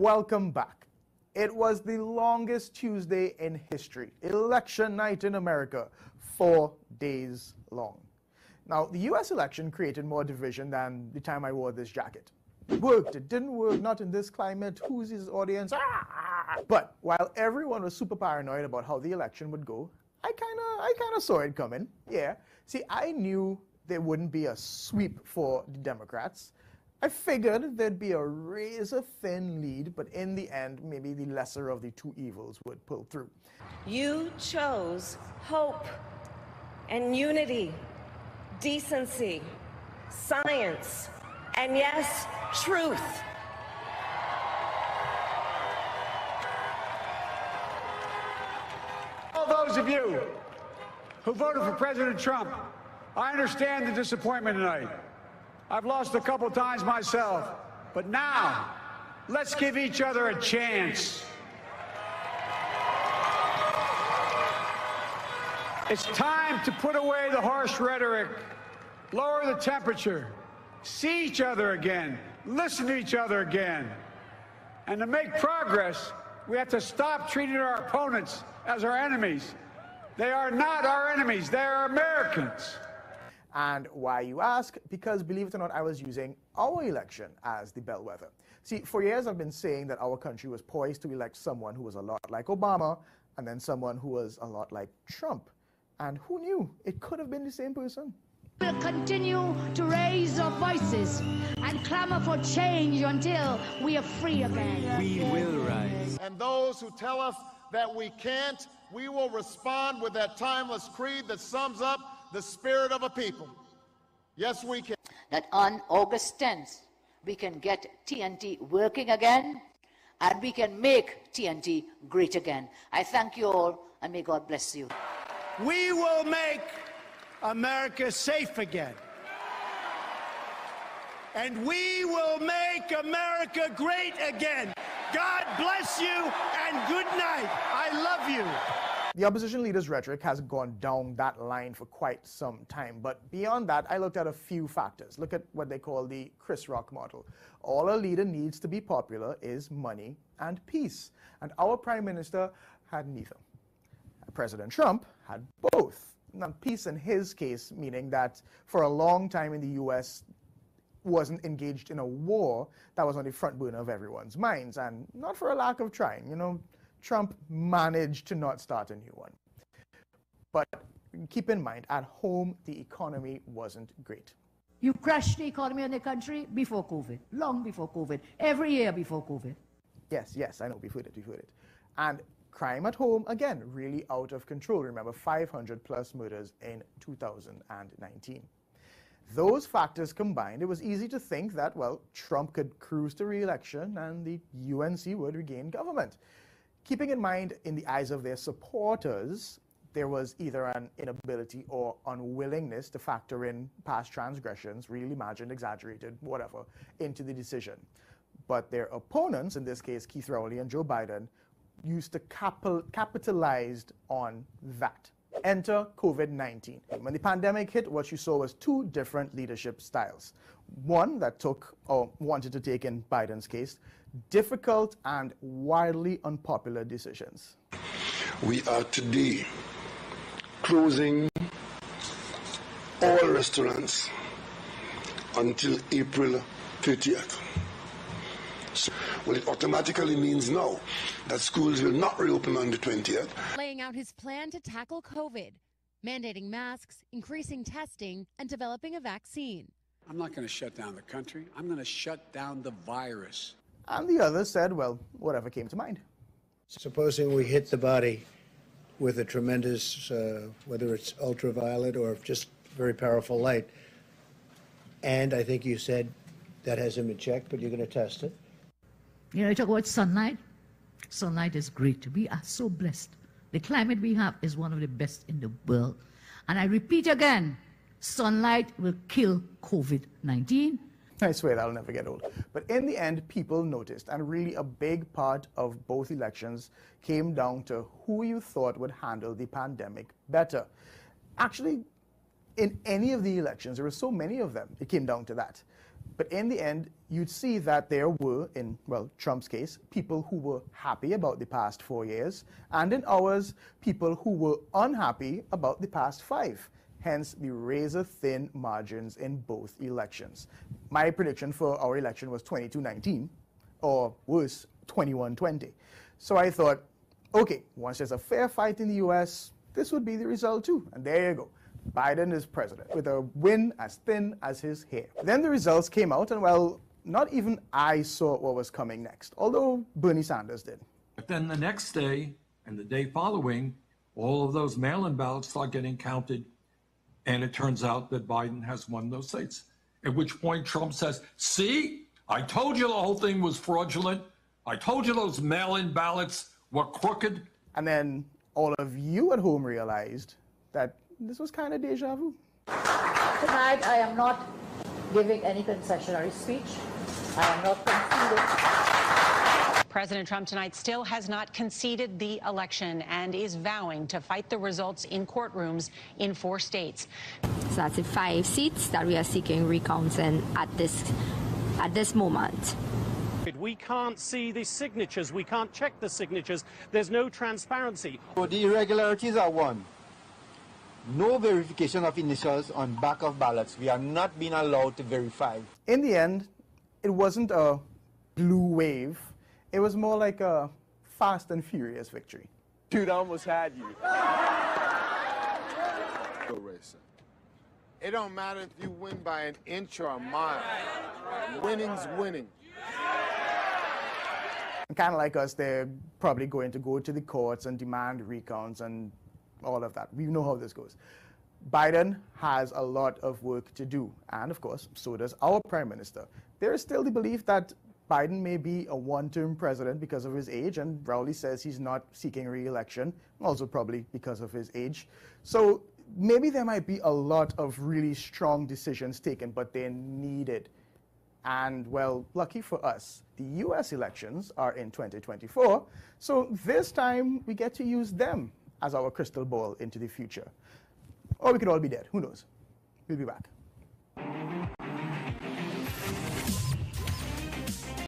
Welcome back. It was the longest Tuesday in history, election night in America, 4 days long. Now, the US election created more division than the time I wore this jacket. It worked, it didn't work, not in this climate, who's his audience? But while everyone was super paranoid about how the election would go, I kind of saw it coming, yeah. See, I knew there wouldn't be a sweep for the Democrats. I figured there'd be a razor-thin lead, but in the end, maybe the lesser of the two evils would pull through. You chose hope and unity, decency, science, and yes, truth. All those of you who voted for President Trump, I understand the disappointment tonight. I've lost a couple times myself, but now, let's give each other a chance. It's time to put away the harsh rhetoric, lower the temperature, see each other again, listen to each other again. And to make progress, we have to stop treating our opponents as our enemies. They are not our enemies, they are Americans. And why, you ask? Because, believe it or not, I was using our election as the bellwether. See, for years I've been saying that our country was poised to elect someone who was a lot like Obama, and then someone who was a lot like Trump. And who knew? It could have been the same person. We'll continue to raise our voices and clamor for change until we are free again. We will rise. And those who tell us that we can't, we will respond with that timeless creed that sums up the spirit of a people. Yes, we can. That on August 10th, we can get TNT working again, and we can make TNT great again. I thank you all, and may God bless you. We will make America safe again. And we will make America great again. God bless you and good night. I love you. The opposition leader's rhetoric has gone down that line for quite some time. But beyond that, I looked at a few factors. Look at what they call the Chris Rock model. All a leader needs to be popular is money and peace. And our prime minister had neither. President Trump had both. Now, peace in his case, meaning that for a long time in the U.S., wasn't engaged in a war that was on the front burner of everyone's minds, and not for a lack of trying. You know, Trump managed to not start a new one. But keep in mind, at home, the economy wasn't great. You crashed the economy in the country before COVID, long before COVID, every year before COVID. Yes, I know, we've heard it. And crime at home, again, really out of control. Remember, 500 plus murders in 2019. Those factors combined, it was easy to think that, well, Trump could cruise to re-election and the UNC would regain government. Keeping in mind, in the eyes of their supporters, there was either an inability or unwillingness to factor in past transgressions, real, imagined, exaggerated, whatever, into the decision. But their opponents, in this case Keith Rowley and Joe Biden, used to capitalize on that. Enter COVID-19. When the pandemic hit, what you saw was two different leadership styles. One that took, or wanted to take in Biden's case, difficult and wildly unpopular decisions. We are today closing all restaurants until April 30th. Well, it automatically means now that schools will not reopen on the 20th. Laying out his plan to tackle COVID, mandating masks, increasing testing, and developing a vaccine. I'm not going to shut down the country. I'm going to shut down the virus. And the others said, well, whatever came to mind. Supposing we hit the body with a tremendous, whether it's ultraviolet or just very powerful light, and I think you said that hasn't been checked, but you're going to test it. You know, you talk about sunlight. Sunlight is great. We are so blessed. The climate we have is one of the best in the world. And I repeat again, sunlight will kill COVID-19. I swear that'll never get old. But in the end, people noticed, and really a big part of both elections came down to who you thought would handle the pandemic better. Actually, in any of the elections, there were so many of them, it came down to that. But in the end, you'd see that there were, in, well, Trump's case, people who were happy about the past 4 years, and in ours, people who were unhappy about the past 5. Hence, the razor-thin margins in both elections. My prediction for our election was 22-19, or worse, 21-20. So I thought, okay, once there's a fair fight in the US, this would be the result too. And there you go. Biden is president with a win as thin as his hair. Then the results came out, and well, not even I saw what was coming next, although Bernie Sanders did. But then the next day and the day following, all of those mail-in ballots start getting counted, and it turns out that Biden has won those seats. At which point Trump says, see, I told you the whole thing was fraudulent. I told you those mail-in ballots were crooked. And then all of you at home realized that this was kind of deja vu. Tonight, I am not giving any concessionary speech. I am not conceding. President Trump tonight still has not conceded the election and is vowing to fight the results in courtrooms in 4 states. So that's the 5 seats that we are seeking recounts in at this moment. We can't see the signatures. We can't check the signatures. There's no transparency. So the irregularities are one. No verification of initials on back of ballots. We are not being allowed to verify. In the end, it wasn't a blue wave. It was more like a fast and furious victory. Dude, I almost had you. It don't matter if you win by an inch or a mile. Winning's winning. And kind of like us, they're probably going to go to the courts and demand recounts and all of that. We know how this goes. Biden has a lot of work to do, and of course, so does our Prime Minister. There is still the belief that Biden may be a one-term president because of his age, and Rowley says he's not seeking re-election, also probably because of his age. So maybe there might be a lot of really strong decisions taken, but they're needed. And, well, lucky for us, the US elections are in 2024, so this time we get to use them as our crystal ball into the future. Or we could all be dead, who knows? We'll be back.